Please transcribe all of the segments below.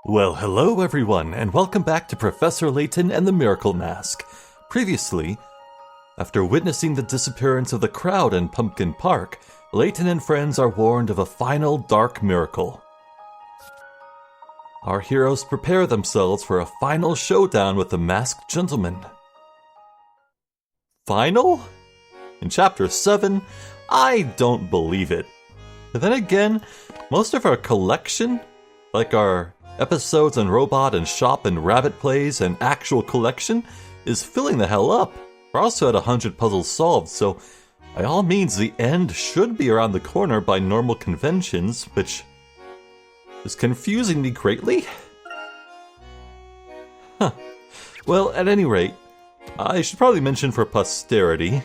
Well, hello everyone, and welcome back to Professor Layton and the Miracle Mask. Previously, after witnessing the disappearance of the crowd in Pumpkin Park, Layton and friends are warned of a final dark miracle. Our heroes prepare themselves for a final showdown with the Masked Gentleman. Final? In Chapter 7? I don't believe it. But then again, most of our collection, like our episodes on Robot and Shop and Rabbit Plays and actual collection, is filling the hell up. We're also at 100 puzzles solved, so by all means the end should be around the corner by normal conventions, which is confusing me greatly. Well, at any rate, I should probably mention for posterity,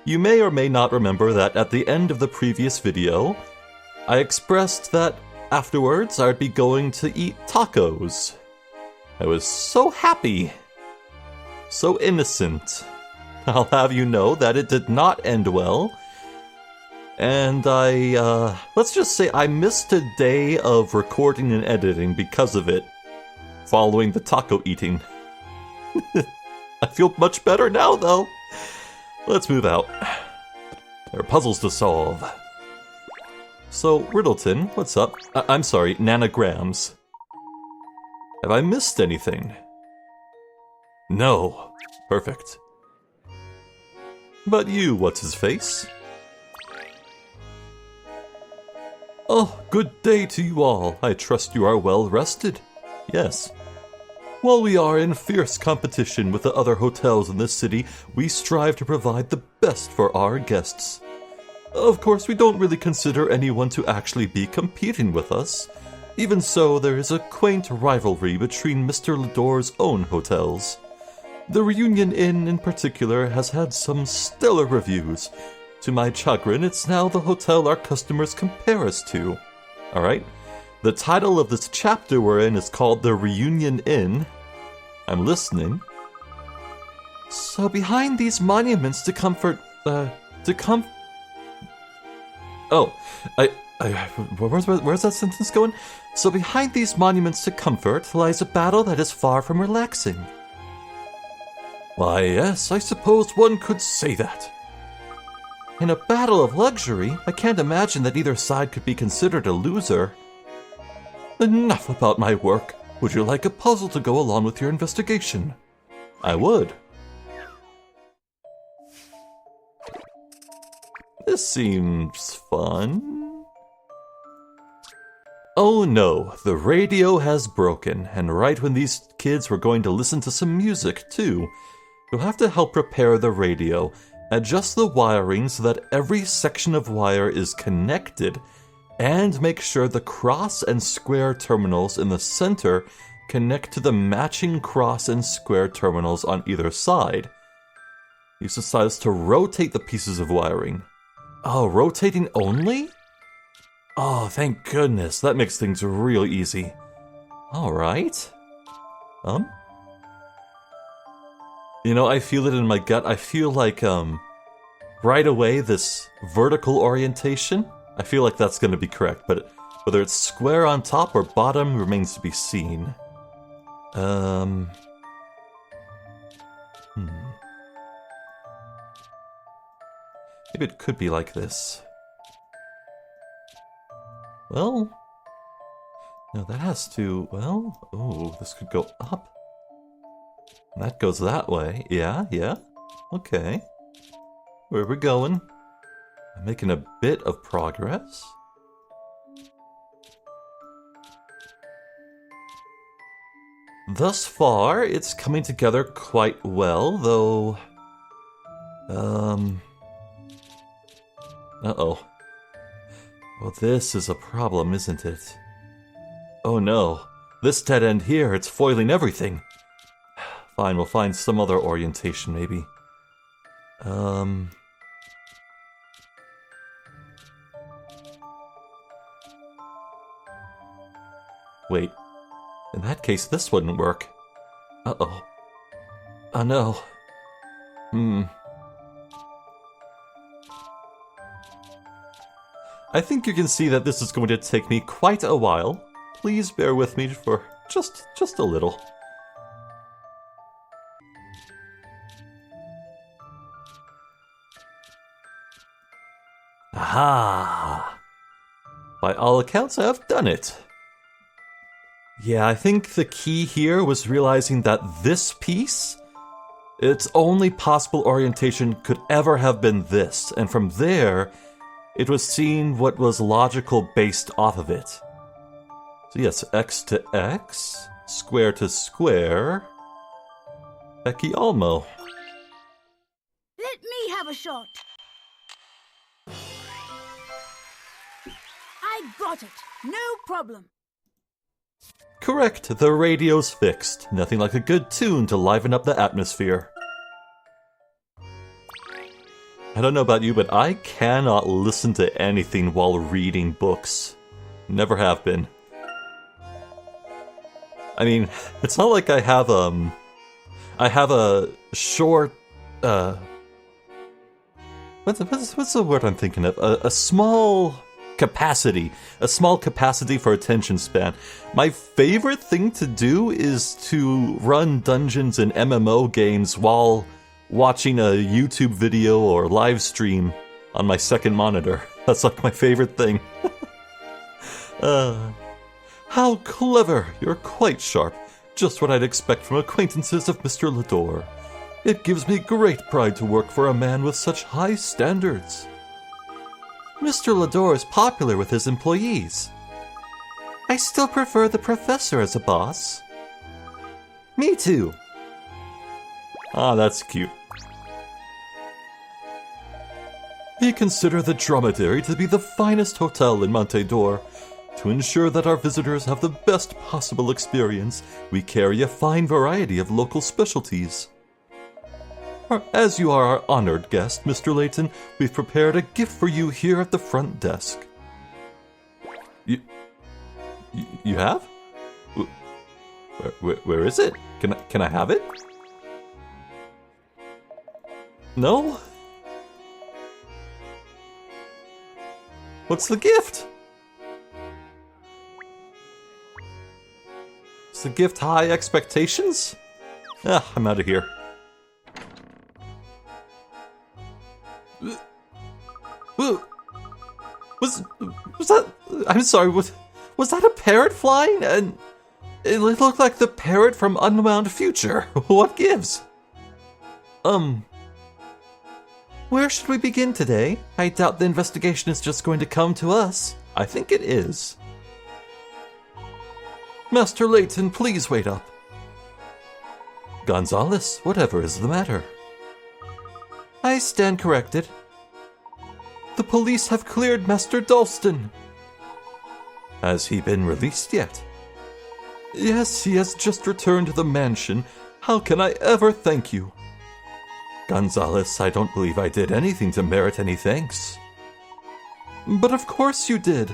you may or may not remember that at the end of the previous video, I expressed that afterwards I'd be going to eat tacos. I was so happy. So innocent. I'll have you know that it did not end well. And let's just say I missed a day of recording and editing because of it, following the taco eating. I feel much better now, though. Let's move out. There are puzzles to solve. So, Riddleton, what's up? I'm sorry, nanograms. Have I missed anything? No. Perfect. But you, what's-his-face? Oh, good day to you all. I trust you are well rested. Yes. While we are in fierce competition with the other hotels in this city, we strive to provide the best for our guests. Of course, we don't really consider anyone to actually be competing with us. Even so, there is a quaint rivalry between Mr. Lador's own hotels. The Reunion Inn, in particular, has had some stellar reviews. To my chagrin, it's now the hotel our customers compare us to. Alright? The title of this chapter we're in is called The Reunion Inn. I'm listening. So behind these monuments to comfort, where's that sentence going? So behind these monuments to comfort lies a battle that is far from relaxing. Why, yes, I suppose one could say that. In a battle of luxury, I can't imagine that either side could be considered a loser. Enough about my work. Would you like a puzzle to go along with your investigation? I would. This seems fun. Oh no, the radio has broken, and right when these kids were going to listen to some music too. You'll have to help repair the radio, adjust the wiring so that every section of wire is connected, and make sure the cross and square terminals in the center connect to the matching cross and square terminals on either side. Use the size to rotate the pieces of wiring. Oh, rotating only? Oh, thank goodness. That makes things real easy. Alright. You know, I feel it in my gut. I feel like, right away, this vertical orientation, I feel like that's going to be correct, but whether it's square on top or bottom remains to be seen. Maybe it could be like this. Well, no, that has to, well, oh, this could go up. That goes that way. Yeah, okay. Where are we going? I'm making a bit of progress. Thus far, it's coming together quite well, though... Uh-oh. Well, this is a problem, isn't it? Oh no. This dead end here, it's foiling everything. Fine, we'll find some other orientation, maybe. Wait. In that case, this wouldn't work. Uh-oh. Oh no. I think you can see that this is going to take me quite a while. please bear with me for just a little. Aha! By all accounts, I have done it. Yeah, I think the key here was realizing that this piece, its only possible orientation could ever have been this, and from there, it was seeing what was logical based off of it. So yes, x to x, square to square, Ecce Almo. Let me have a shot. I got it. No problem. Correct, the radio's fixed. Nothing like a good tune to liven up the atmosphere. I don't know about you, but I cannot listen to anything while reading books. Never have been. I mean, it's not like I have a short, what's the word I'm thinking of? A small capacity for attention span. My favorite thing to do is to run dungeons and MMO games while watching a YouTube video or live stream on my second monitor. That's like my favorite thing. How clever! You're quite sharp. Just what I'd expect from acquaintances of Mr. Lador. It gives me great pride to work for a man with such high standards. Mr. Lador is popular with his employees. I still prefer the professor as a boss. Me too. Ah, that's cute. We consider the Dromedary to be the finest hotel in Monte d'Or. To ensure that our visitors have the best possible experience, we carry a fine variety of local specialties. As you are our honored guest, Mr. Layton, we've prepared a gift for you here at the front desk. You have? Where is it? Can I have it? No? What's the gift? Is the gift high expectations? Ah, I'm out of here. Was that? I'm sorry. Was that a parrot flying? And it looked like the parrot from Unwound Future. What gives? Where should we begin today? I doubt the investigation is just going to come to us. I think it is. Master Layton, please wait up. Gonzalez, whatever is the matter? I stand corrected. The police have cleared Master Dalston. Has he been released yet? Yes, he has just returned to the mansion. How can I ever thank you? Gonzalez, I don't believe I did anything to merit any thanks. But of course you did.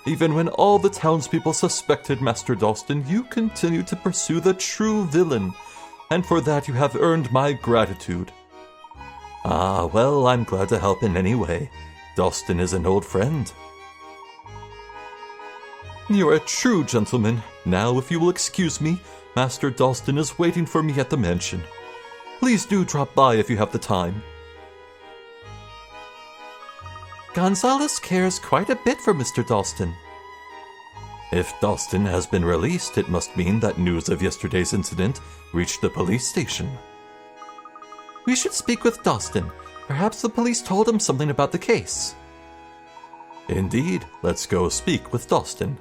Even when all the townspeople suspected Master Dalston, you continued to pursue the true villain, and for that you have earned my gratitude. Ah, well, I'm glad to help in any way. Dalston is an old friend. You're a true gentleman. Now, if you will excuse me, Master Dalston is waiting for me at the mansion. Please do drop by if you have the time. Gonzalez cares quite a bit for Mr. Dalston. If Dalston has been released, it must mean that news of yesterday's incident reached the police station. We should speak with Dalston. Perhaps the police told him something about the case. Indeed. Let's go speak with Dalston.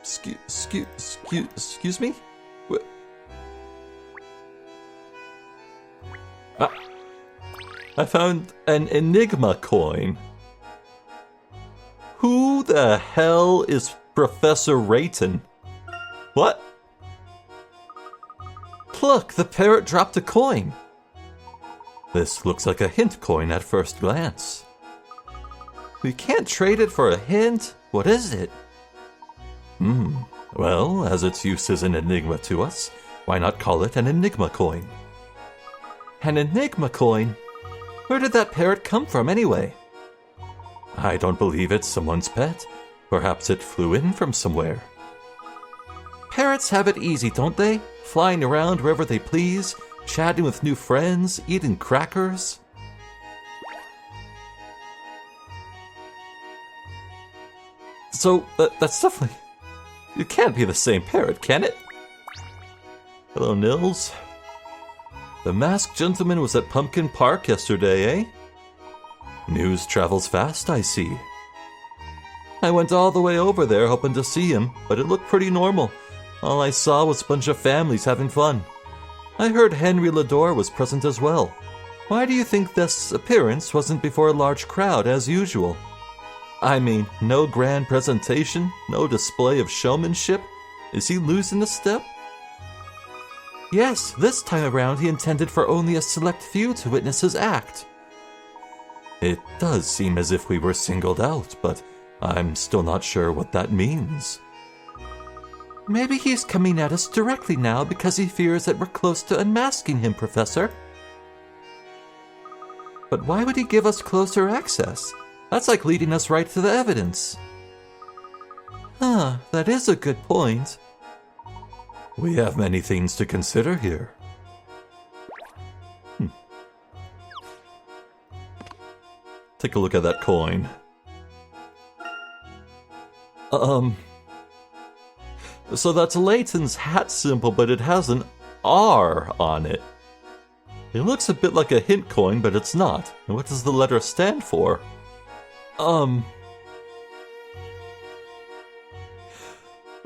Excuse me? I found an Enigma coin. Who the hell is Professor Rayton? What? Look, the parrot dropped a coin. This looks like a hint coin at first glance. We can't trade it for a hint. What is it? Well, as its use is an enigma to us, why not call it an Enigma coin? An Enigma coin? Where did that parrot come from anyway? I don't believe it's someone's pet. Perhaps it flew in from somewhere. Parrots have it easy, don't they? Flying around wherever they please, chatting with new friends, eating crackers. So, that's definitely... It can't be the same parrot, can it? Hello, Nils. The masked gentleman was at Pumpkin Park yesterday, eh? News travels fast, I see. I went all the way over there hoping to see him, but it looked pretty normal. All I saw was a bunch of families having fun. I heard Henry Lador was present as well. Why do you think this appearance wasn't before a large crowd as usual? I mean, no grand presentation, no display of showmanship. Is he losing a step? Yes, this time around he intended for only a select few to witness his act. It does seem as if we were singled out, but I'm still not sure what that means. Maybe he's coming at us directly now because he fears that we're close to unmasking him, Professor. But why would he give us closer access? That's like leading us right to the evidence. Huh, that is a good point. We have many things to consider here. Take a look at that coin. So that's Layton's hat symbol, but it has an R on it. It looks a bit like a hint coin, but it's not. And what does the letter stand for?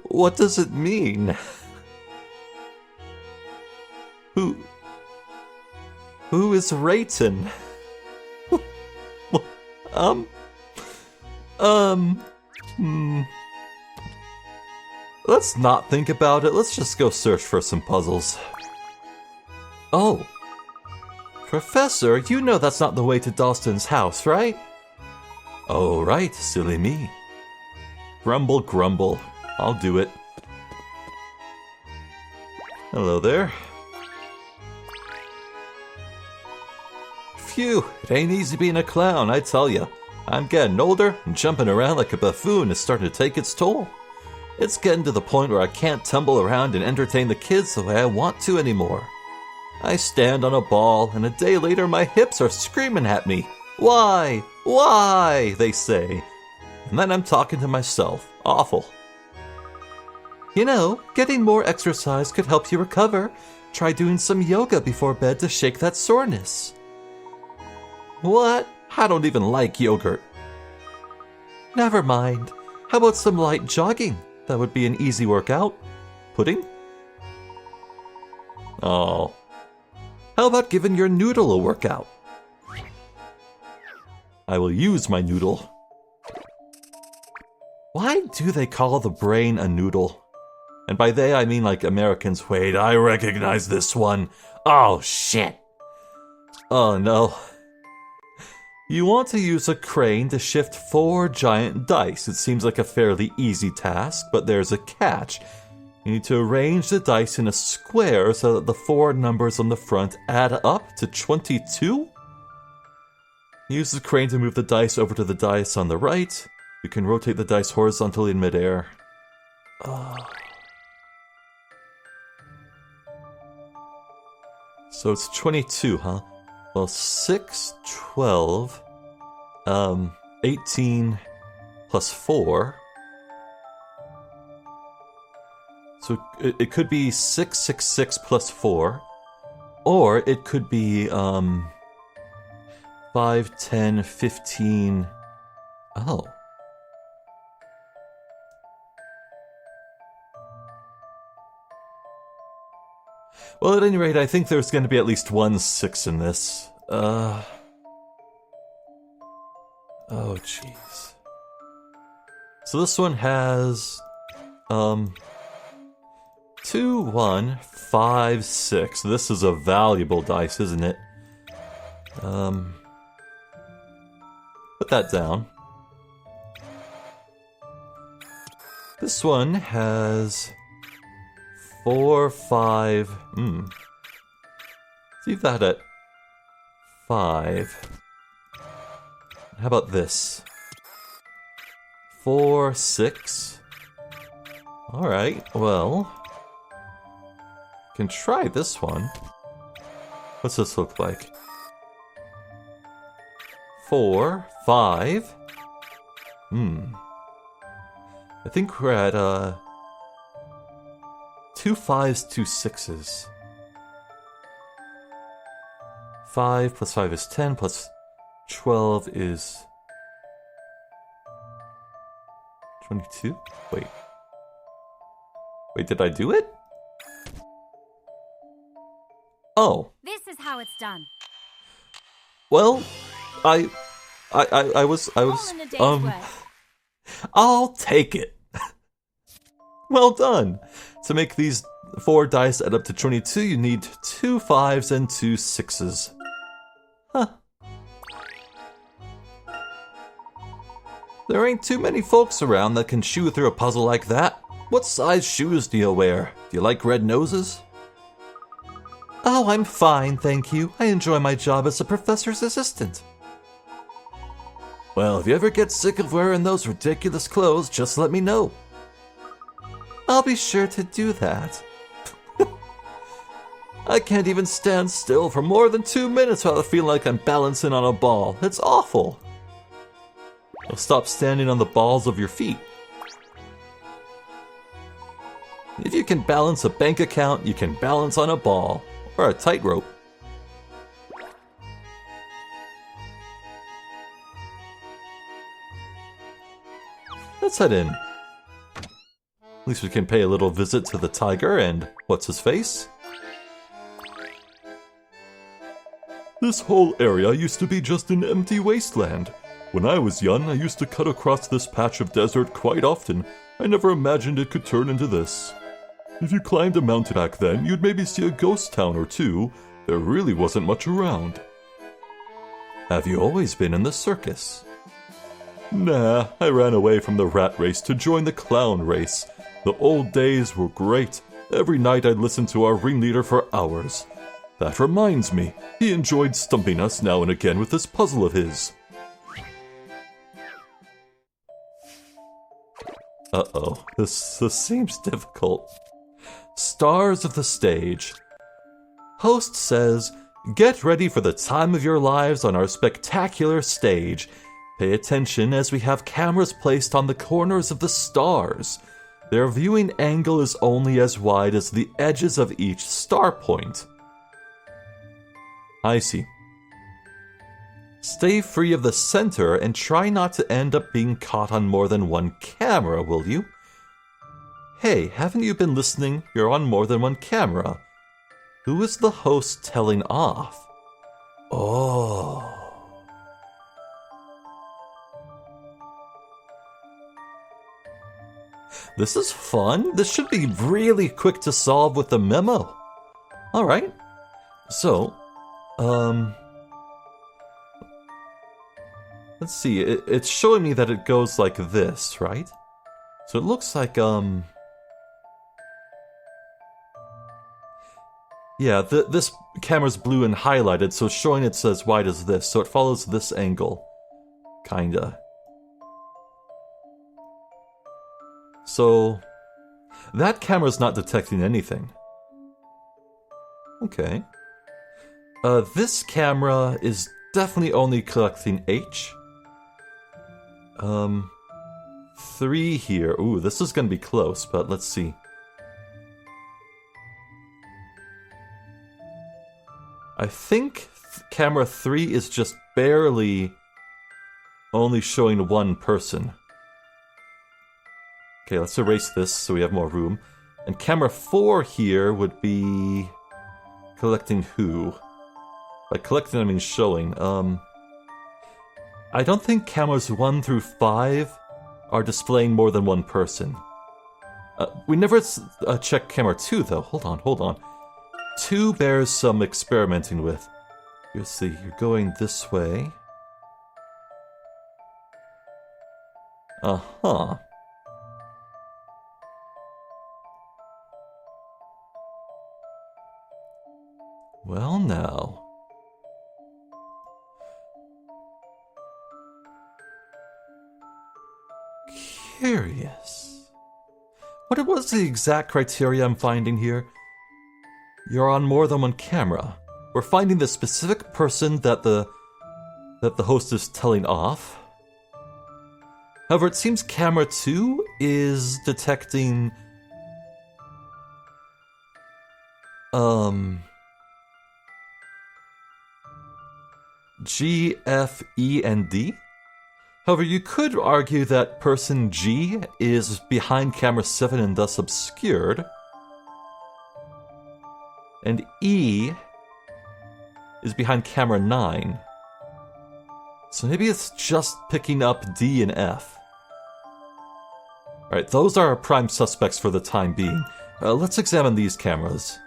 What does it mean? Who is Rayton? Let's not think about it. Let's just go search for some puzzles. Oh. Professor, you know that's not the way to Dalston's house, right? Oh, right, silly me. Grumble, grumble. I'll do it. Hello there. Phew, it ain't easy being a clown, I tell ya. I'm getting older, and jumping around like a buffoon is starting to take its toll. It's getting to the point where I can't tumble around and entertain the kids the way I want to anymore. I stand on a ball, and a day later my hips are screaming at me. Why? Why? They say. And then I'm talking to myself. Awful. You know, getting more exercise could help you recover. Try doing some yoga before bed to shake that soreness. What? I don't even like yogurt. Never mind. How about some light jogging? That would be an easy workout. Pudding? Oh. How about giving your noodle a workout? I will use my noodle. Why do they call the brain a noodle? And by they, I mean like Americans. Wait, I recognize this one. Oh, shit. Oh, no. You want to use a crane to shift 4 giant dice. It seems like a fairly easy task, but there's a catch. You need to arrange the dice in a square so that the 4 numbers on the front add up to 22? Use the crane to move the dice over to the dice on the right. You can rotate the dice horizontally in midair. So it's 22, huh? Well, 6, 12, 18 plus 4. So it could be 666 plus 4. Or it could be 5, 10, 15. Oh. Well, at any rate, I think there's going to be at least one 6 in this. Oh, jeez. So this one has, 2, 1, 5, 6. This is a valuable dice, isn't it? Put that down. This one has 4, 5. Leave that at 5. How about this? 4, 6. Alright, well. Can try this one. What's this look like? 4, 5. I think we're at 2 5s, 2 6s. 5 plus 5 is 10, plus 12 is 22? Wait. Wait, did I do it? Oh. This is how it's done. Well, I was, All in a day's work. I'll take it. Well done. To make these 4 dice add up to 22, you need 2 5s and 2 6s. Huh. There ain't too many folks around that can chew through a puzzle like that. What size shoes do you wear? Do you like red noses? Oh, I'm fine, thank you. I enjoy my job as a professor's assistant. Well, if you ever get sick of wearing those ridiculous clothes, just let me know. I'll be sure to do that. I can't even stand still for more than 2 minutes without feeling like I'm balancing on a ball. It's awful. Well, stop standing on the balls of your feet. If you can balance a bank account, you can balance on a ball. Or a tightrope. Let's head in. At least we can pay a little visit to the tiger and what's his face? This whole area used to be just an empty wasteland. When I was young, I used to cut across this patch of desert quite often. I never imagined it could turn into this. If you climbed a mountain back then, you'd maybe see a ghost town or two. There really wasn't much around. Have you always been in the circus? Nah, I ran away from the rat race to join the clown race. The old days were great. Every night I'd listen to our ringleader for hours. That reminds me, he enjoyed stumping us now and again with this puzzle of his. Uh-oh, this seems difficult. Stars of the stage. Host says, get ready for the time of your lives on our spectacular stage. Pay attention as we have cameras placed on the corners of the stars. Their viewing angle is only as wide as the edges of each star point. I see. Stay free of the center and try not to end up being caught on more than one camera, will you? Hey, haven't you been listening? You're on more than one camera. Who is the host telling off? Oh. This is fun. This should be really quick to solve with the memo. Alright. So, let's see. It's showing me that it goes like this, right? So it looks like, yeah, this camera's blue and highlighted, so it's showing it's as wide as this, so it follows this angle. Kinda. So, that camera's not detecting anything. Okay. This camera is definitely only collecting H. 3 here. Ooh, this is gonna be close, but let's see. I think camera 3 is just barely only showing one person. Okay, let's erase this so we have more room. And camera 4 here would be collecting who? By collecting, I mean showing. I don't think cameras 1 through 5 are displaying more than one person. We never checked camera 2, though. Hold on. 2 bears some experimenting with. You'll see, you're going this way. Uh-huh. Well, now. curious. What was the exact criteria I'm finding here? You're on more than one camera. We're finding the specific person that the host is telling off. However, it seems camera 2 is detecting G, F, E, and D. However, you could argue that person G is behind camera 7 and thus obscured. And E is behind camera 9. So maybe it's just picking up D and F. Alright, those are our prime suspects for the time being. Let's examine these cameras.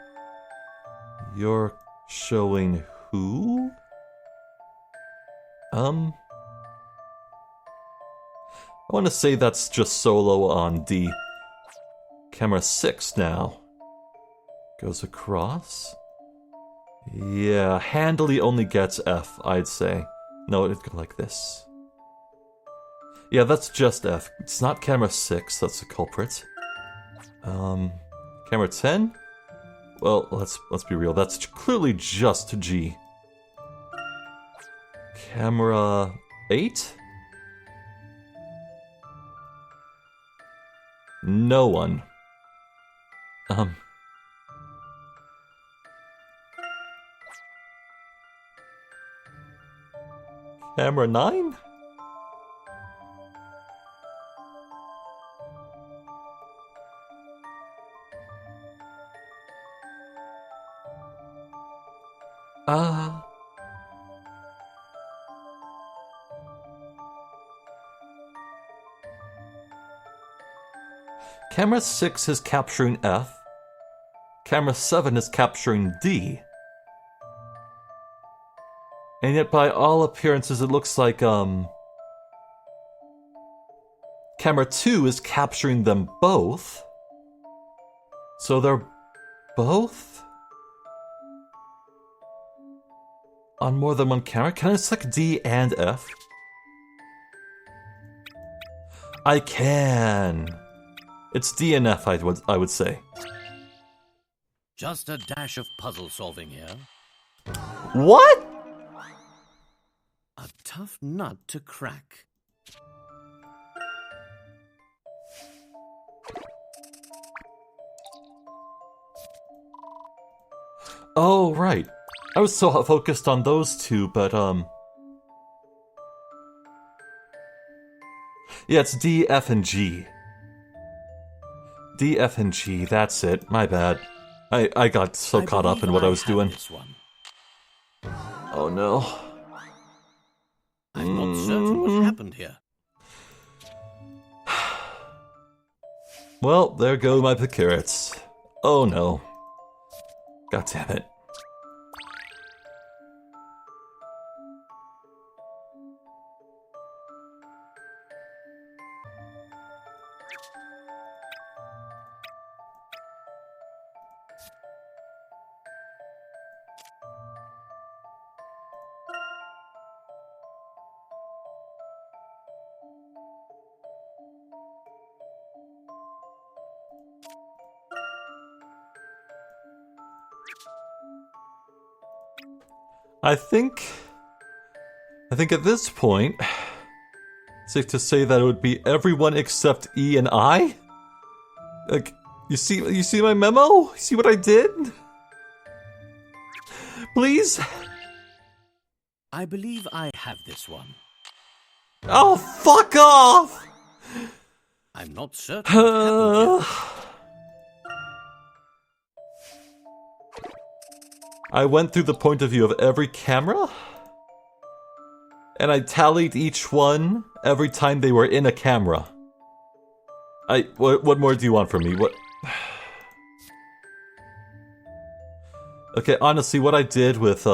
You're showing who? I want to say that's just solo on D. Camera 6 now. Goes across. Yeah, handily only gets F, I'd say. No, it'd go like this. Yeah, that's just F. It's not camera 6, that's the culprit. Camera 10? Well, let's be real, that's clearly just G. Camera 8? No one. Camera 9? Camera 6 is capturing F. Camera 7 is capturing D. And yet, by all appearances, it looks like, Camera 2 is capturing them both. So they're both on more than one camera? Can I select D and F? I can. It's D and F, I would say. Just a dash of puzzle solving here. What? A tough nut to crack. Oh, right. I was so focused on those two, but, yeah, it's D, F, and G. D, F, and G, that's it. My bad. I got so caught up in what I was doing. Oh no. I'm not certain what happened here. Well, there go my carrots. Oh no. God damn it. I think at this point, it's safe to say that it would be everyone except E and I? Like, you see my memo? You see what I did? Please? I believe I have this one. Oh, fuck off! I'm not certain what happened here. I went through the point of view of every camera, and I tallied each one every time they were in a camera. What more do you want from me? What? Okay, honestly, what I did with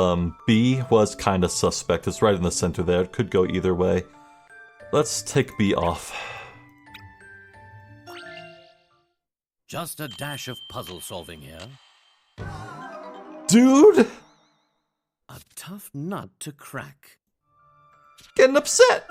B was kind of suspect. It's right in the center there. It could go either way. Let's take B off. Just a dash of puzzle solving here. Dude! A tough nut to crack. Getting upset!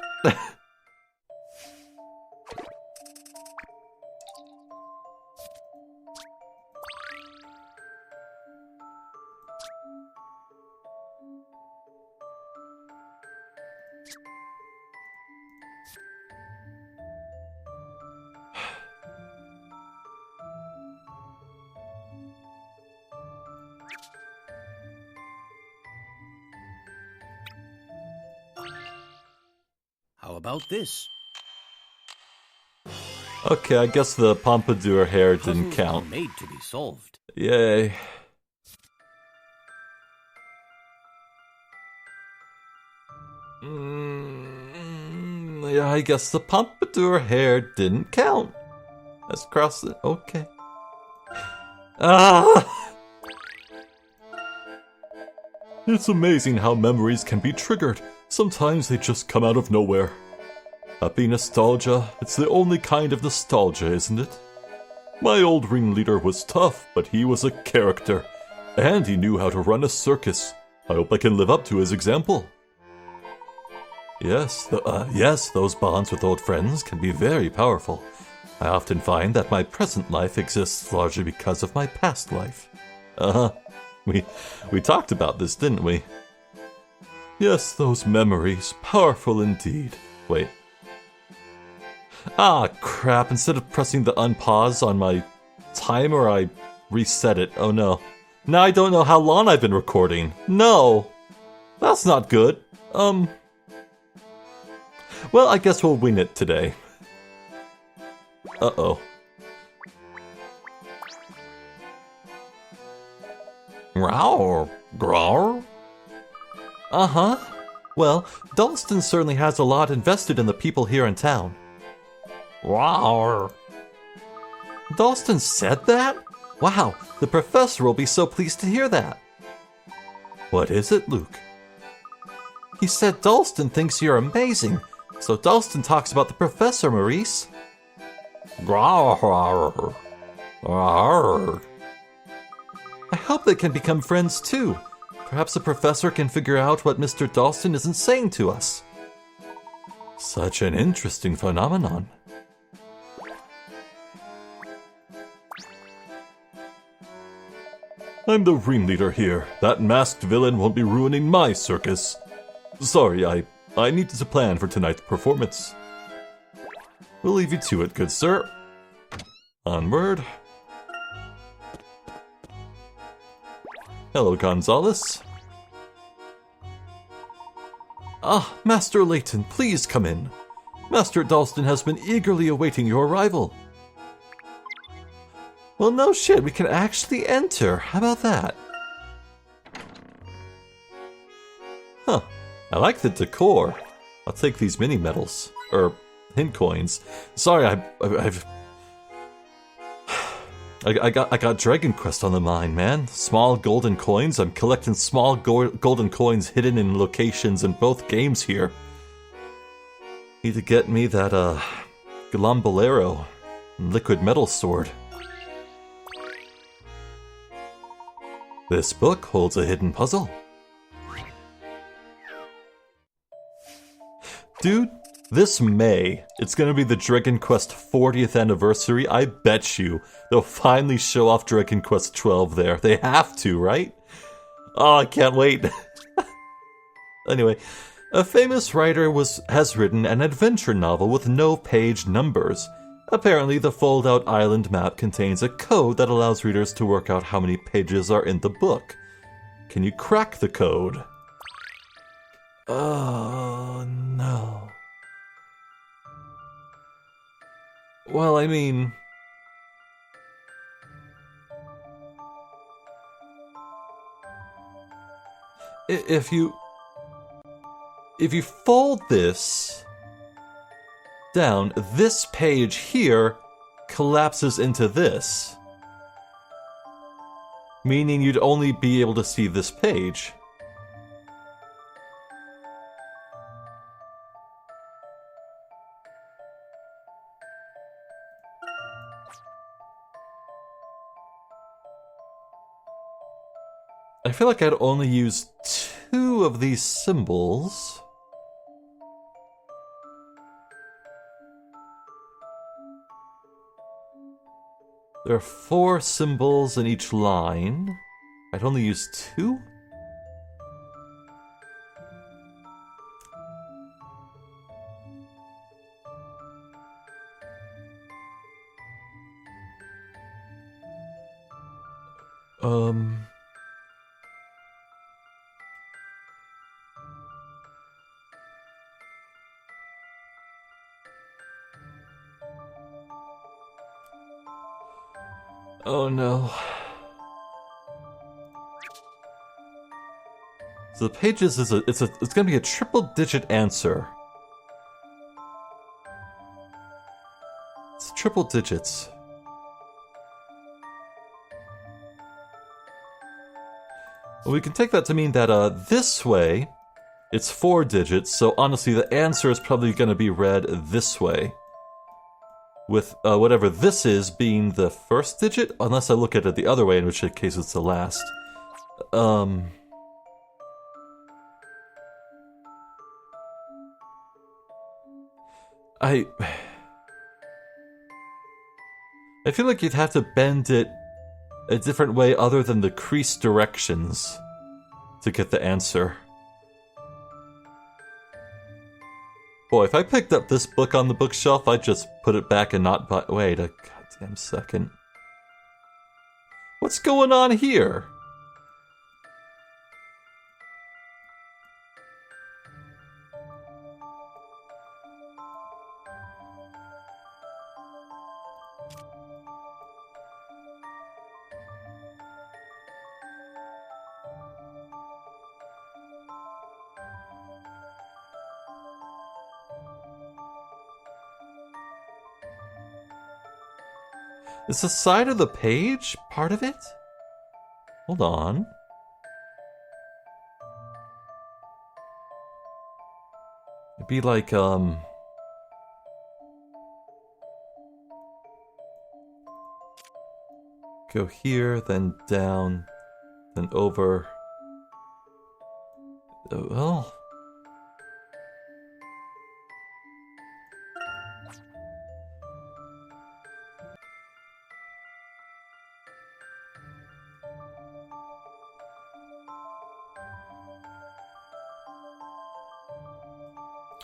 How about this? Okay, I guess the pompadour hair didn't Puzzles count. are made to be solved. Yay. Yeah, I guess the pompadour hair didn't count. Let's cross it. Okay. Ah! It's amazing how memories can be triggered. Sometimes they just come out of nowhere. Happy nostalgia. It's the only kind of nostalgia, isn't it? My old ringleader was tough, but he was a character. And he knew how to run a circus. I hope I can live up to his example. Yes, those bonds with old friends can be very powerful. I often find that my present life exists largely because of my past life. We talked about this, didn't we? Yes, those memories, powerful indeed. Wait. Ah, crap, instead of pressing the unpause on my timer, I reset it. Oh no. Now I don't know how long I've been recording. No! That's not good. Well, I guess we'll wing it today. Uh-oh. Growl. Growl? Uh-huh. Well, Dalston certainly has a lot invested in the people here in town. Wow. Dalston said that? Wow, the professor will be so pleased to hear that. What is it, Luke? He said Dalston thinks you're amazing, so Dalston talks about the professor, Maurice. I hope they can become friends too. Perhaps the professor can figure out what Mr. Dalston isn't saying to us. Such an interesting phenomenon. I'm the ringleader here. That masked villain won't be ruining my circus. Sorry, I needed to plan for tonight's performance. We'll leave you to it, good sir. Onward. Hello, Gonzalez. Ah, Master Layton, please come in. Master Dalston has been eagerly awaiting your arrival. Well, no shit, we can actually enter. How about that? Huh. I like the decor. I'll take these mini medals. Or hint coins. Sorry, I got Dragon Quest on the mind, man. Small golden coins. I'm collecting small golden coins hidden in locations in both games here. Need to get me that Galombolero liquid metal sword. This book holds a hidden puzzle. Dude, this May, it's gonna be the Dragon Quest 40th anniversary. I bet you they'll finally show off Dragon Quest 12 there. They have to, right? Oh, I can't wait. Anyway, a famous writer has written an adventure novel with no page numbers. Apparently, the fold-out island map contains a code that allows readers to work out how many pages are in the book. Can you crack the code? Oh, no. Well, I mean... If you fold this down, this page here collapses into this. Meaning you'd only be able to see this page. I feel like I'd only use 2 of these symbols. There are 4 symbols in each line. I'd only use 2? Oh no. So the pages is it's gonna be a triple-digit answer. It's triple digits. Well, we can take that to mean that this way, it's 4 digits. So honestly, the answer is probably gonna be read this way. With whatever this is being the first digit, unless I look at it the other way, in which case it's the last. I feel like you'd have to bend it a different way other than the crease directions to get the answer. Boy, if I picked up this book on the bookshelf, I'd just put it back and not buy. Wait a goddamn second. What's going on here? Is the side of the page part of it? Hold on. It'd be like, go here, then down, then over. Well.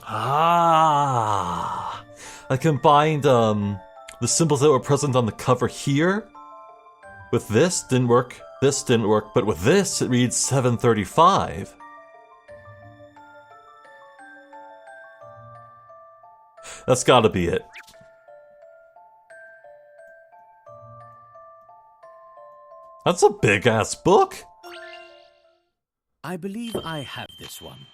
Ah, I combined the symbols that were present on the cover here with this. Didn't work. This didn't work, but with this it reads 735. That's gotta be it. That's a big ass book. I believe I have this one.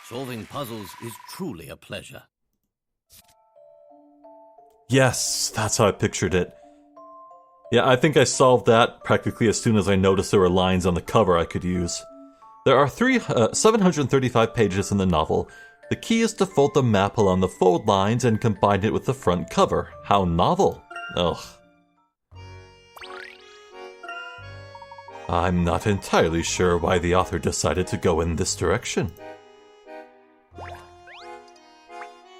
Solving puzzles is truly a pleasure. Yes, that's how I pictured it. Yeah, I think I solved that practically as soon as I noticed there were lines on the cover I could use. There are 735 pages in the novel. The key is to fold the map along the fold lines and combine it with the front cover. How novel. Ugh. I'm not entirely sure why the author decided to go in this direction.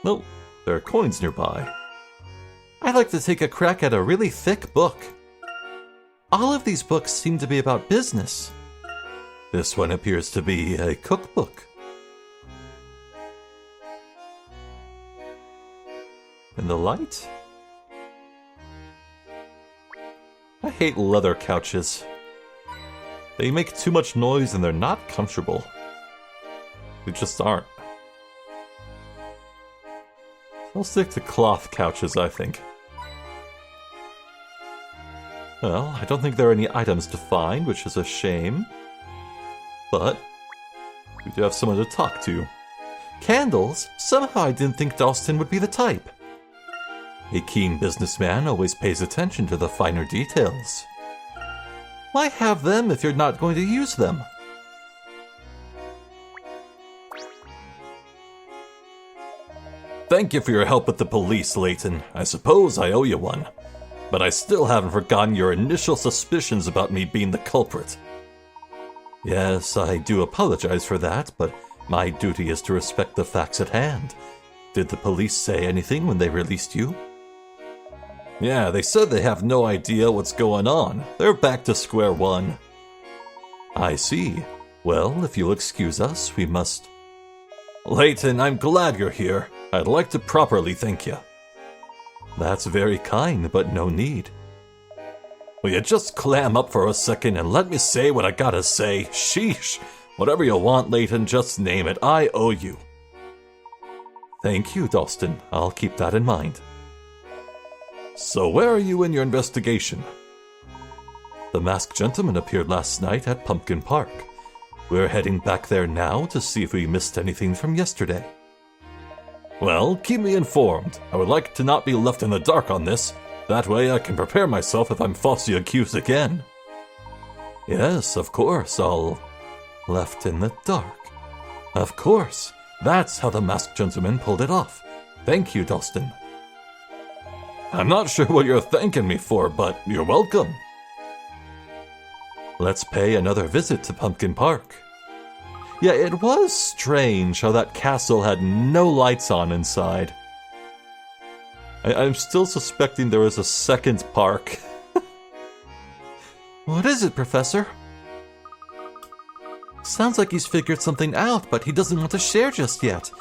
Oh, there are coins nearby. I'd like to take a crack at a really thick book. All of these books seem to be about business. This one appears to be a cookbook. And the light? I hate leather couches. They make too much noise and they're not comfortable. They just aren't. I'll stick to cloth couches, I think. Well, I don't think there are any items to find, which is a shame. But we do have someone to talk to. Candles? Somehow I didn't think Dalston would be the type. A keen businessman always pays attention to the finer details. Why have them if you're not going to use them? Thank you for your help with the police, Layton. I suppose I owe you one. But I still haven't forgotten your initial suspicions about me being the culprit. Yes, I do apologize for that, but my duty is to respect the facts at hand. Did the police say anything when they released you? Yeah, they said they have no idea what's going on. They're back to square one. I see. Well, if you'll excuse us, we must... Layton, I'm glad you're here. I'd like to properly thank you. That's very kind, but no need. Will you just clam up for a second and let me say what I gotta say? Sheesh. Whatever you want, Layton, just name it. I owe you. Thank you, Dalston. I'll keep that in mind. So where are you in your investigation? The masked gentleman appeared last night at Pumpkin Park. We're heading back there now to see if we missed anything from yesterday. Well, keep me informed. I would like to not be left in the dark on this. That way I can prepare myself if I'm falsely accused again. Yes, of course, I'll... Left in the dark. Of course. That's how the masked gentleman pulled it off. Thank you, Dalston. I'm not sure what you're thanking me for, but you're welcome. Let's pay another visit to Pumpkin Park. Yeah, it was strange how that castle had no lights on inside. I'm still suspecting there was a second park. What is it, Professor? Sounds like he's figured something out, but he doesn't want to share just yet.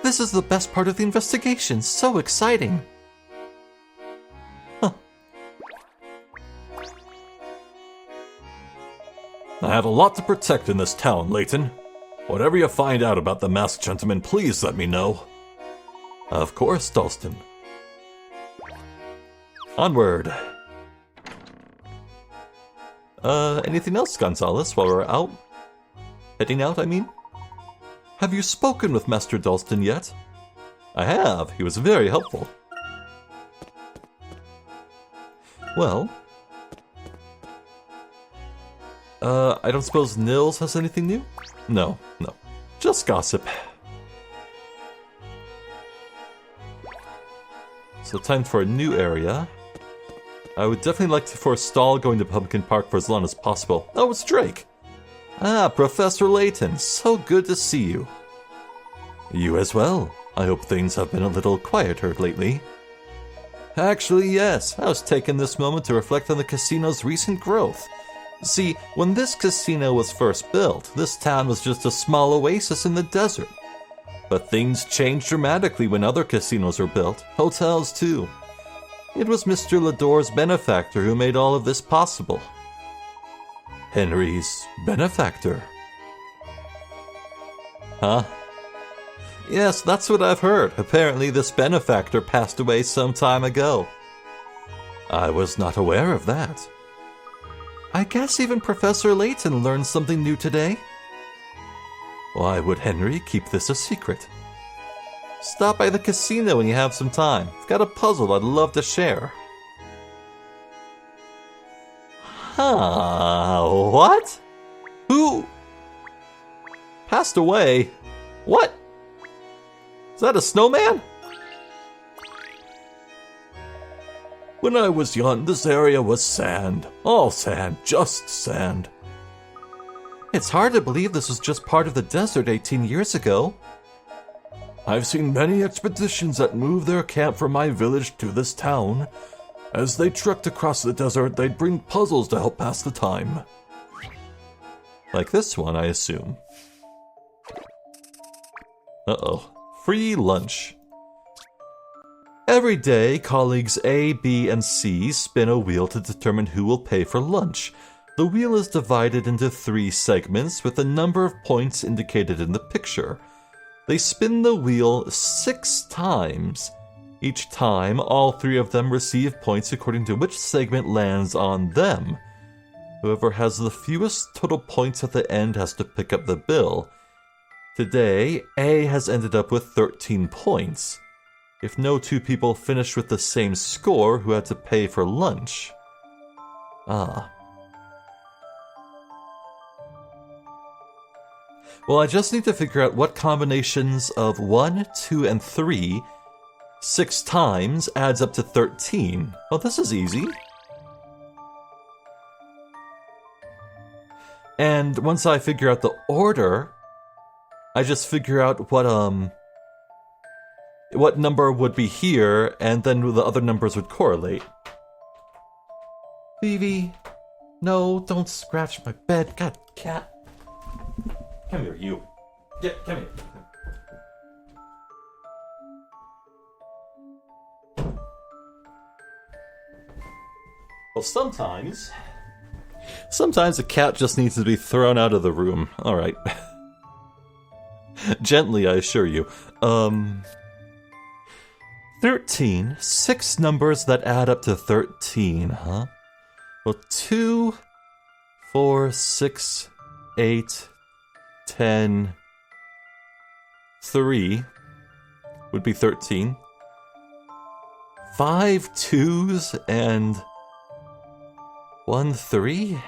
This is the best part of the investigation. So exciting. Huh. I have a lot to protect in this town, Layton. Whatever you find out about the masked gentleman, please let me know. Of course, Dalston. Onward. Anything else, Gonzalez, while we're out? Heading out, I mean? Have you spoken with Master Dalston yet? I have. He was very helpful. Well... I don't suppose Nils has anything new? No. Just gossip. So time for a new area. I would definitely like to forestall going to Pumpkin Park for as long as possible. Oh, it's Drake! Ah, Professor Layton, so good to see you. You as well. I hope things have been a little quieter lately. Actually, yes. I was taking this moment to reflect on the casino's recent growth. See, when this casino was first built, this town was just a small oasis in the desert. But things changed dramatically when other casinos were built, hotels too. It was Mr. Lador's benefactor who made all of this possible. Henry's benefactor. Huh? Yes, that's what I've heard. Apparently this benefactor passed away some time ago. I was not aware of that. I guess even Professor Layton learned something new today. Why would Henry keep this a secret? Stop by the casino when you have some time. I've got a puzzle I'd love to share. Huh? What? Who? Passed away? What? Is that a snowman? When I was young, this area was sand. All sand, just sand. It's hard to believe this was just part of the desert 18 years ago. I've seen many expeditions that moved their camp from my village to this town. As they trekked across the desert, they'd bring puzzles to help pass the time. Like this one, I assume. Uh-oh. Free lunch. Every day, colleagues A, B, and C spin a wheel to determine who will pay for lunch. The wheel is divided into 3 segments with a number of points indicated in the picture. They spin the wheel 6 times. Each time, all 3 of them receive points according to which segment lands on them. Whoever has the fewest total points at the end has to pick up the bill. Today, A has ended up with 13 points. If no 2 people finished with the same score, who had to pay for lunch? Ah. Well, I just need to figure out what combinations of 1, 2, and 3 6 times adds up to 13. Oh, this is easy. And once I figure out the order, I just figure out what number would be here, and then the other numbers would correlate. Vivi, no, don't scratch my bed. God, cat. Come here, you. Come here. Well, sometimes a cat just needs to be thrown out of the room. Alright. Gently, I assure you. 13. 6 numbers that add up to 13, huh? Well, 2, 4, 6, 8, 10, 3 would be 13. 5 2s and 1 3?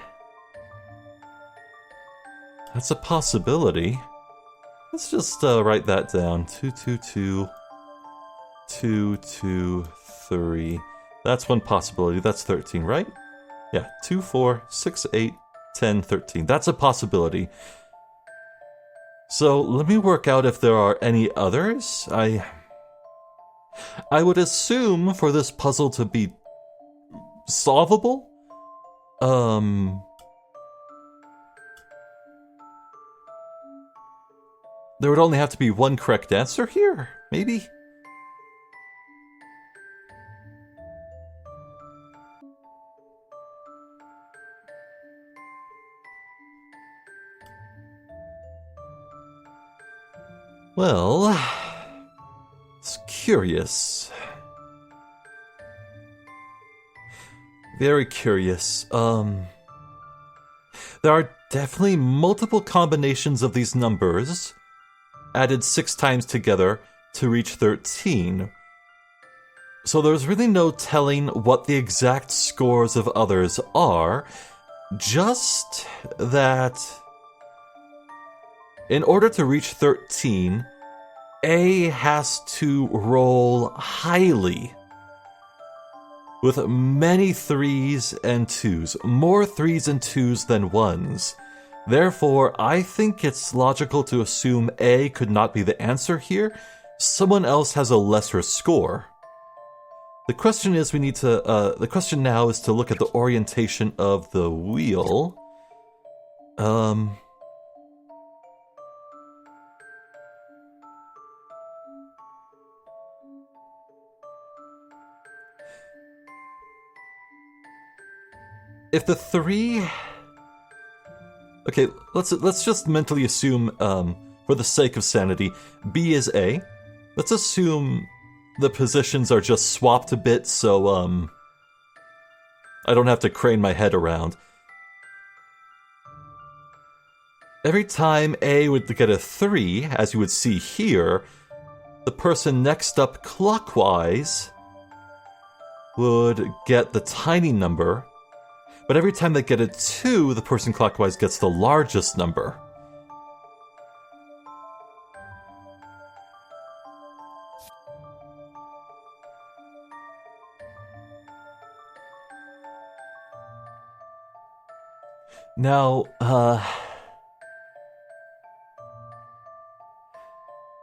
That's a possibility. Let's just write that down. 2 2 2 2 2 3. That's one possibility. That's 13, right? Yeah, 2 4 6 8 10 13. That's a possibility. So let me work out if there are any others. I would assume for this puzzle to be solvable, there would only have to be one correct answer here, maybe? Well, it's curious. Very curious. There are definitely multiple combinations of these numbers added 6 times together to reach 13. So there's really no telling what the exact scores of others are, just that in order to reach 13, A has to roll highly with many 3s and 2s, more 3s and 2s than 1s. Therefore, I think it's logical to assume A could not be the answer here. Someone else has a lesser score. The question is the question now is to look at the orientation of the wheel. If the 3... Okay, let's just mentally assume, for the sake of sanity, B is A. Let's assume the positions are just swapped a bit, so, I don't have to crane my head around. Every time A would get a 3, as you would see here, the person next up clockwise would get the tiny number, but every time they get a 2, the person clockwise gets the largest number. Now,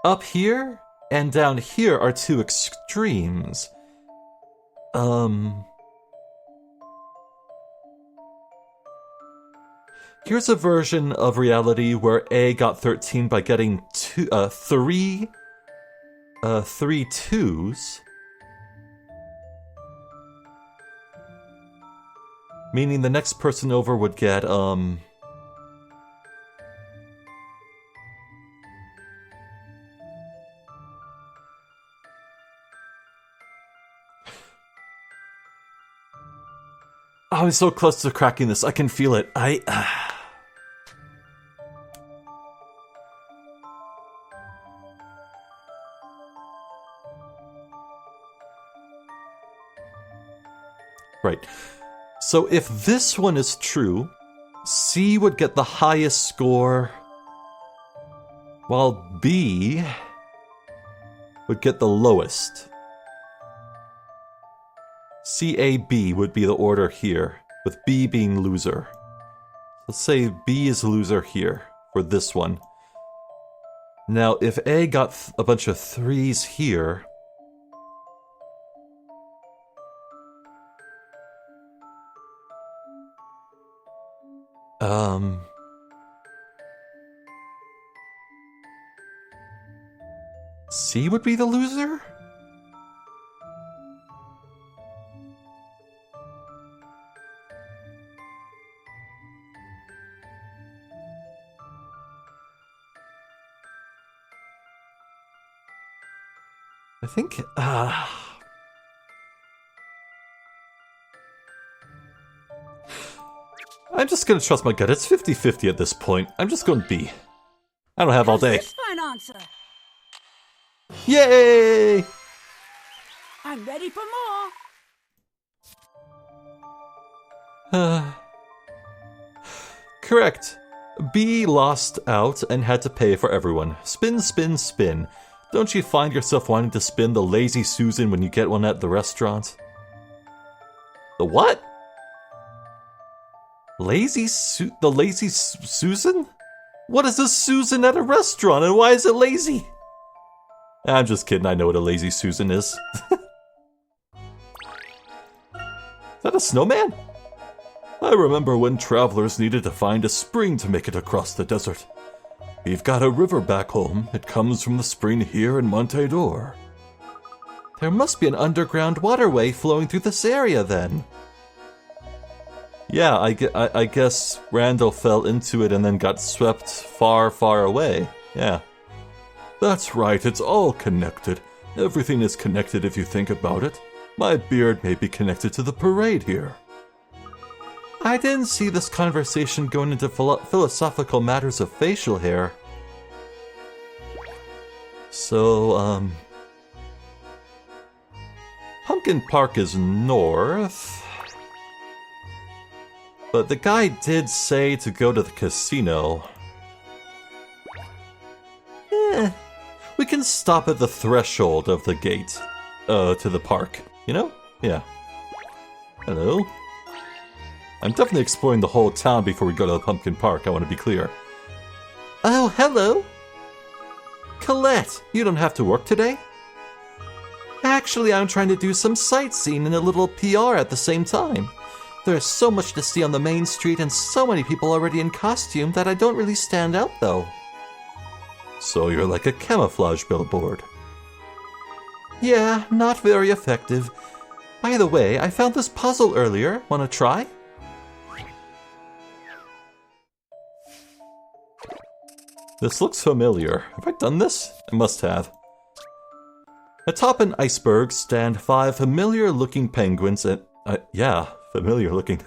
up here and down here are 2 extremes. Here's a version of reality where A got 13 by getting 3 2s. Meaning the next person over would get, I'm so close to cracking this. I can feel it. Right. So if this one is true, C would get the highest score, while B would get the lowest. C-A-B would be the order here, with B being loser. Let's say B is loser here for this one. Now, if A got a bunch of 3s here, C would be the loser? I think, I'm just gonna trust my gut. It's 50-50 at this point. I'm just going B. I don't have all day. How's this for an answer? Yay! I'm ready for more. Correct. B lost out and had to pay for everyone. Spin, spin, spin. Don't you find yourself wanting to spin the Lazy Susan when you get one at the restaurant? The what? The Lazy Susan? What is a Susan at a restaurant and why is it lazy? I'm just kidding, I know what a Lazy Susan is. Is that a snowman? I remember when travelers needed to find a spring to make it across the desert. We've got a river back home. It comes from the spring here in Montador. There must be an underground waterway flowing through this area then. Yeah, I guess Randall fell into it and then got swept far, far away. Yeah. That's right, it's all connected. Everything is connected if you think about it. My beard may be connected to the parade here. I didn't see this conversation going into philosophical matters of facial hair. So, Pumpkin Park is north. But the guy did say to go to the casino. We can stop at the threshold of the gate, to the park, you know? Yeah. Hello? I'm definitely exploring the whole town before we go to the Pumpkin Park, I want to be clear. Oh, hello! Colette, you don't have to work today? Actually, I'm trying to do some sightseeing and a little PR at the same time. There's so much to see on the main street and so many people already in costume that I don't really stand out, though. So you're like a camouflage billboard. Yeah, not very effective. By the way, I found this puzzle earlier. Wanna try? This looks familiar. Have I done this? I must have. Atop an iceberg stand 5 familiar-looking penguins and... yeah, familiar-looking.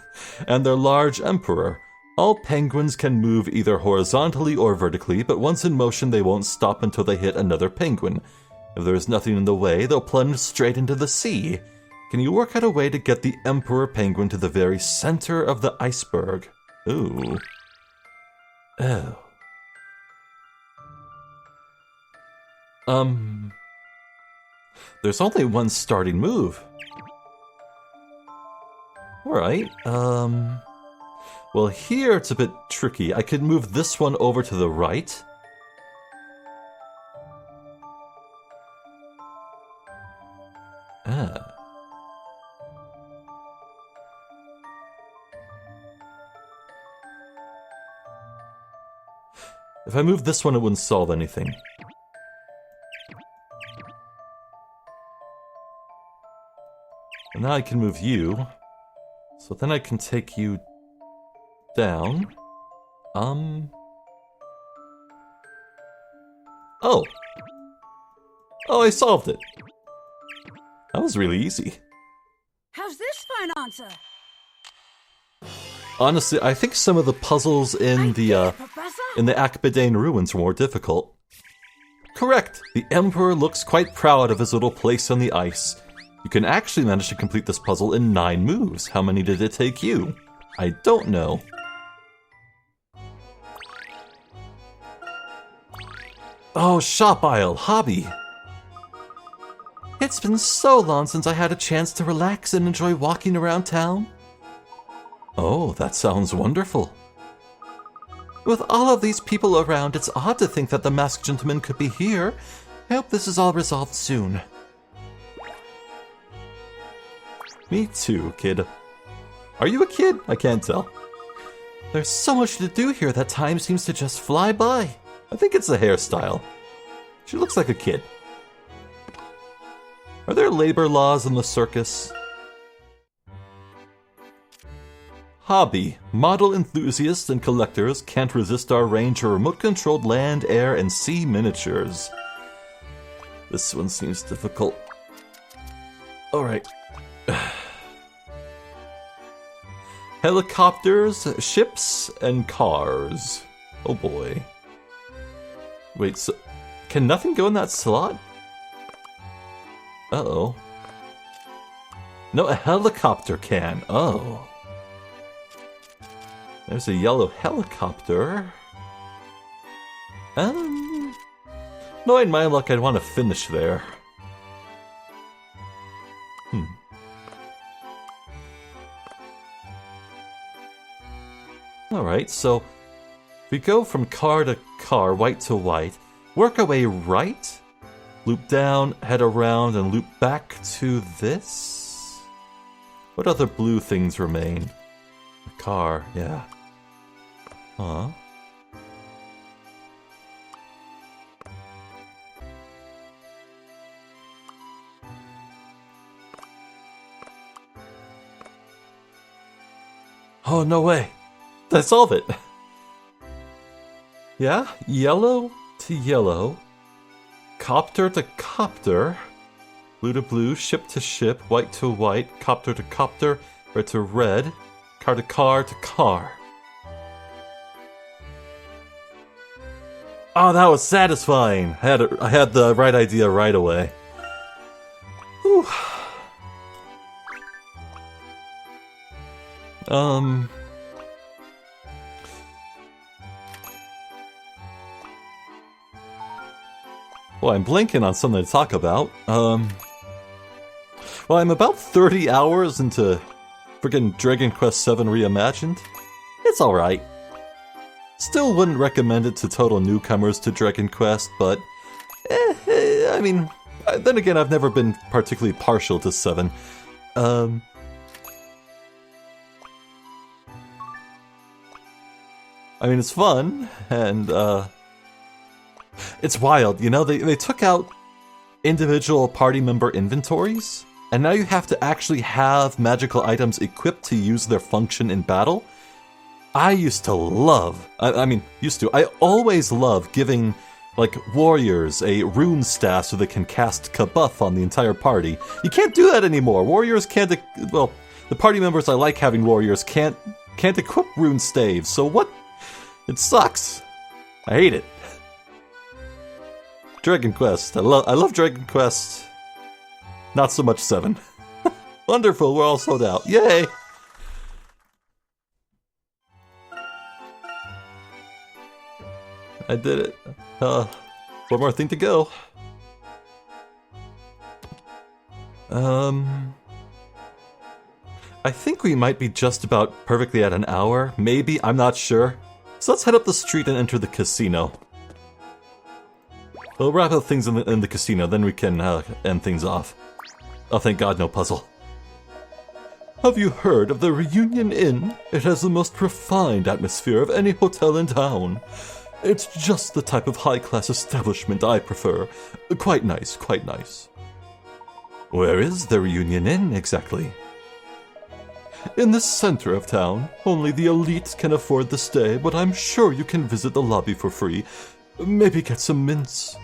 And their large emperor. All penguins can move either horizontally or vertically, but once in motion they won't stop until they hit another penguin. If there is nothing in the way, they'll plunge straight into the sea. Can you work out a way to get the emperor penguin to the very center of the iceberg? Ooh. Oh. There's only one starting move. Alright, well here it's a bit tricky. I could move this one over to the right. Ah. If I move this one, it wouldn't solve anything. And now I can move you. So then I can take you down. Oh. Oh, I solved it. That was really easy. How's this for an answer? Honestly, I think some of the puzzles in the Professor? Akbidane ruins were more difficult. Correct. The Emperor looks quite proud of his little place on the ice. You can actually manage to complete this puzzle in 9 moves. How many did it take you? I don't know. Oh, shop aisle, hobby. It's been so long since I had a chance to relax and enjoy walking around town. Oh, that sounds wonderful. With all of these people around, it's odd to think that the masked gentleman could be here. I hope this is all resolved soon. Me too, kid. Are you a kid? I can't tell. There's so much to do here that time seems to just fly by. I think it's the hairstyle. She looks like a kid. Are there labor laws in the circus? Hobby. Model enthusiasts and collectors can't resist our range of remote-controlled land, air, and sea miniatures. This one seems difficult. Alright. Helicopters, ships, and cars. Oh boy. Wait, so... Can nothing go in that slot? Uh-oh. No, a helicopter can. Oh. There's a yellow helicopter. Knowing my luck, I'd want to finish there. Alright, so... we go from car to car, white to white, work our way right, loop down, head around, and loop back to this? What other blue things remain? A car, yeah. Huh? Oh, no way! Did I solve it? Yeah? Yellow to yellow, copter to copter, blue to blue, ship to ship, white to white, copter to copter, red to red, car to car to car. Oh, that was satisfying! I had the right idea right away. Whew. Well, I'm blanking on something to talk about. Well, I'm about 30 hours into friggin' Dragon Quest VII Reimagined. It's alright. Still wouldn't recommend it to total newcomers to Dragon Quest, but... I mean, then again, I've never been particularly partial to 7. I mean, it's fun, and, it's wild, you know, they took out individual party member inventories, and now you have to actually have magical items equipped to use their function in battle. I used to love, I always love giving, like, warriors a rune staff so they can cast Kabuff on the entire party. You can't do that anymore. Warriors can't, well, the party members I like having warriors can't equip rune staves, so what? It sucks. I hate it. Dragon Quest. I love Dragon Quest. Not so much 7. Wonderful, we're all sold out. Yay! I did it. One more thing to go. I think we might be just about perfectly at an hour. Maybe, I'm not sure. So let's head up the street and enter the casino. We'll wrap up things in the casino, then we can end things off. Oh, thank God, no puzzle. Have you heard of the Reunion Inn? It has the most refined atmosphere of any hotel in town. It's just the type of high-class establishment I prefer. Quite nice, quite nice. Where is the Reunion Inn, exactly? In the center of town. Only the elite can afford the stay, but I'm sure you can visit the lobby for free. Maybe get some mints.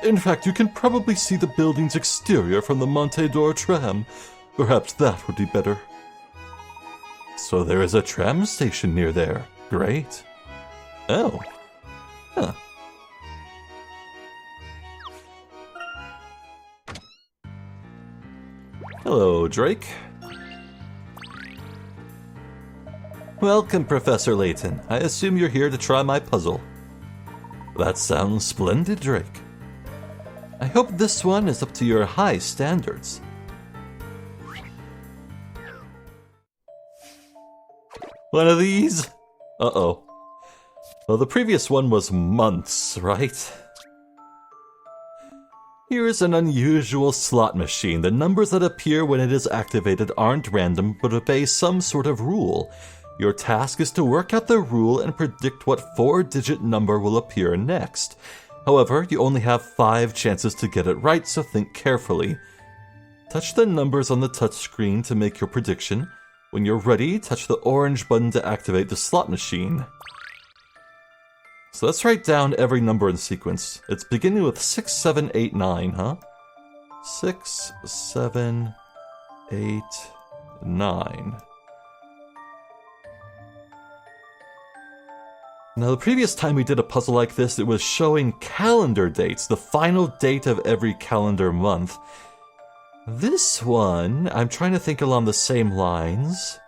In fact, you can probably see the building's exterior from the Monte d'Or tram. Perhaps that would be better. So there is a tram station near there. Great. Oh. Huh. Hello, Drake. Welcome, Professor Layton. I assume you're here to try my puzzle. That sounds splendid, Drake. I hope this one is up to your high standards. One of these? Uh-oh. Well, the previous one was months, right? Here is an unusual slot machine. The numbers that appear when it is activated aren't random, but obey some sort of rule. Your task is to work out the rule and predict what 4-digit number will appear next. However, you only have 5 chances to get it right, so think carefully. Touch the numbers on the touchscreen to make your prediction. When you're ready, touch the orange button to activate the slot machine. So let's write down every number in sequence. It's beginning with 6, 7, 8, 9, huh? 6, 7, 8, 9. Now, the previous time we did a puzzle like this, it was showing calendar dates, the final date of every calendar month. This one, I'm trying to think along the same lines.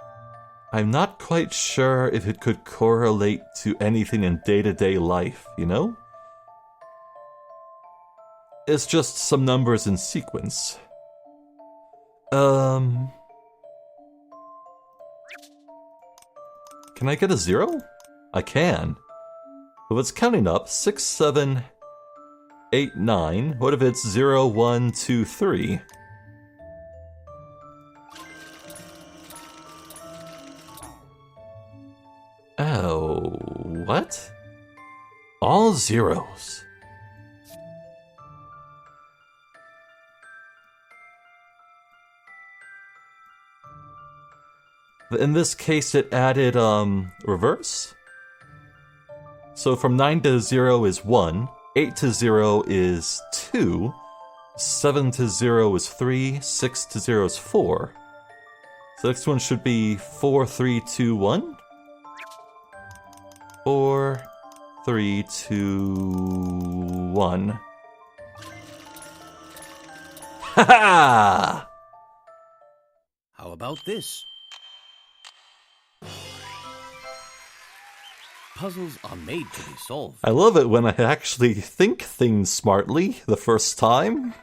I'm not quite sure if it could correlate to anything in day-to-day life, you know? It's just some numbers in sequence. Can I get a 0? I can. If it's counting up, 6, 7, 8, 9. What if it's 0, 1, 2, 3? Oh, what? All zeros. In this case, it added, reverse? So from 9 to 0 is 1, 8 to 0 is 2, 7 to 0 is 3, 6 to 0 is 4. So the next one should be 4, 3, 2, 1? 4, 3, 2, 1. Ha ha! How about this? Puzzles are made to be solved. I love it when I actually think things smartly the first time.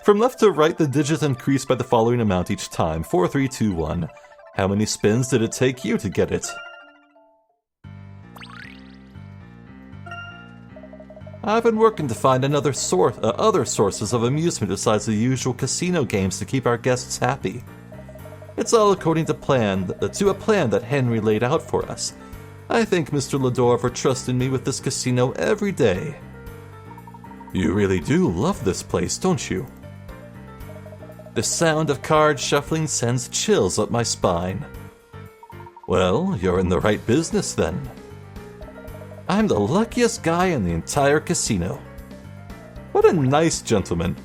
From left to right, the digits increase by the following amount each time. 4, 3, 2, 1. How many spins did it take you to get it? I've been working to find other sources of amusement besides the usual casino games to keep our guests happy. It's all according to a plan that Henry laid out for us. I thank Mr. Lador for trusting me with this casino every day. You really do love this place, don't you? The sound of card shuffling sends chills up my spine. Well, you're in the right business then. I'm the luckiest guy in the entire casino. What a nice gentleman.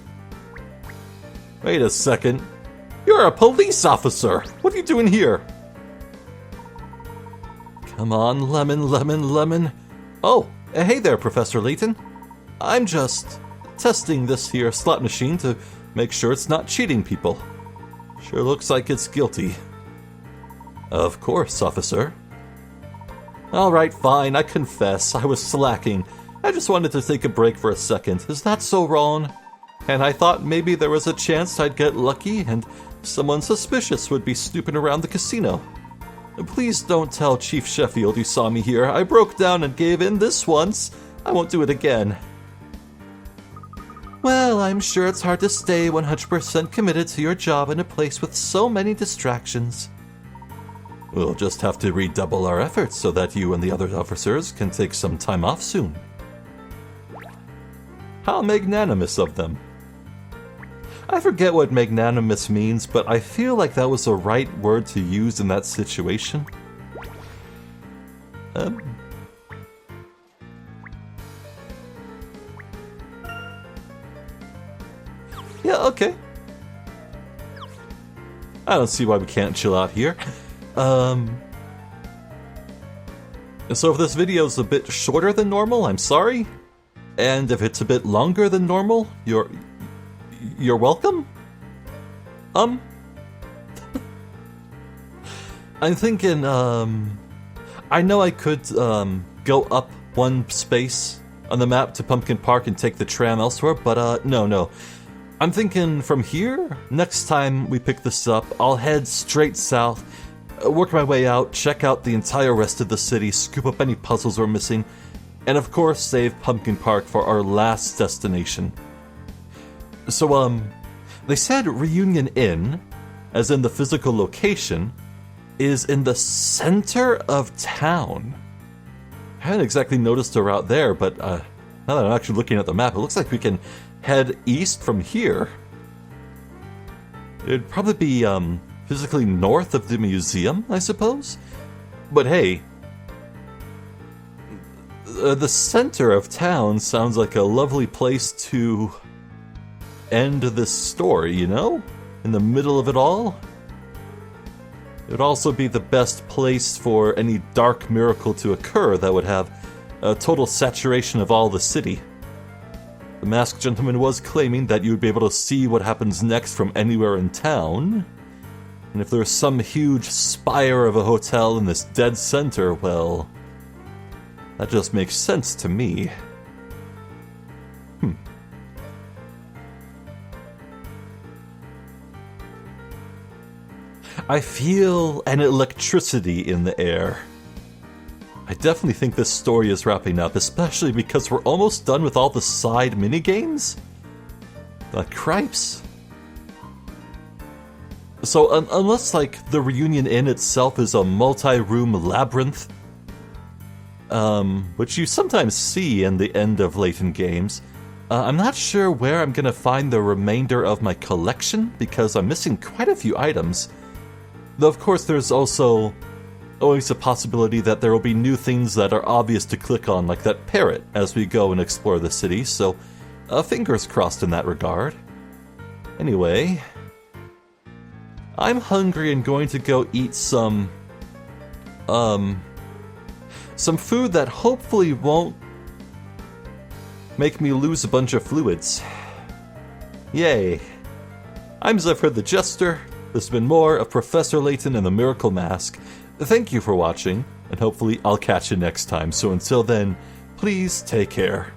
Wait a second. You're a police officer! What are you doing here? Come on, lemon, lemon, lemon. Oh, hey there, Professor Layton. I'm just testing this here slot machine to make sure it's not cheating people. Sure looks like it's guilty. Of course, officer. Alright, fine, I confess, I was slacking. I just wanted to take a break for a second. Is that so wrong? And I thought maybe there was a chance I'd get lucky and someone suspicious would be snooping around the casino. Please don't tell Chief Sheffield you saw me here. I broke down and gave in this once. I won't do it again. Well, I'm sure it's hard to stay 100% committed to your job in a place with so many distractions. We'll just have to redouble our efforts so that you and the other officers can take some time off soon. How magnanimous of them. I forget what magnanimous means, but I feel like that was the right word to use in that situation. Yeah, okay. I don't see why we can't chill out here. And so if this video is a bit shorter than normal, I'm sorry. And if it's a bit longer than normal, you're welcome? I'm thinking, I know I could, go up one space on the map to Pumpkin Park and take the tram elsewhere, but, no. I'm thinking from here, next time we pick this up, I'll head straight south, work my way out, check out the entire rest of the city, scoop up any puzzles we're missing, and of course save Pumpkin Park for our last destination. So, they said Reunion Inn, as in the physical location, is in the center of town. I haven't exactly noticed a route there, but now that I'm actually looking at the map, it looks like we can head east from here. It'd probably be, physically north of the museum, I suppose? But hey, the center of town sounds like a lovely place to end this story, you know? In the middle of it all. It would also be the best place for any dark miracle to occur that would have a total saturation of all the city. The masked gentleman was claiming that you would be able to see what happens next from anywhere in town. And if there's some huge spire of a hotel in this dead center, well, that just makes sense to me. I feel an electricity in the air. I definitely think this story is wrapping up, especially because we're almost done with all the side minigames. Cripes. So unless, like, the Reunion Inn itself is a multi-room labyrinth, which you sometimes see in the end of Layton games, I'm not sure where I'm gonna find the remainder of my collection, because I'm missing quite a few items. Though, of course, there's also always a possibility that there will be new things that are obvious to click on, like that parrot, as we go and explore the city, so fingers crossed in that regard. Anyway, I'm hungry and going to go eat some food that hopefully won't make me lose a bunch of fluids. Yay. I'm Zephyr the Jester. This has been more of Professor Layton and the Miracle Mask. Thank you for watching, and hopefully I'll catch you next time. So until then, please take care.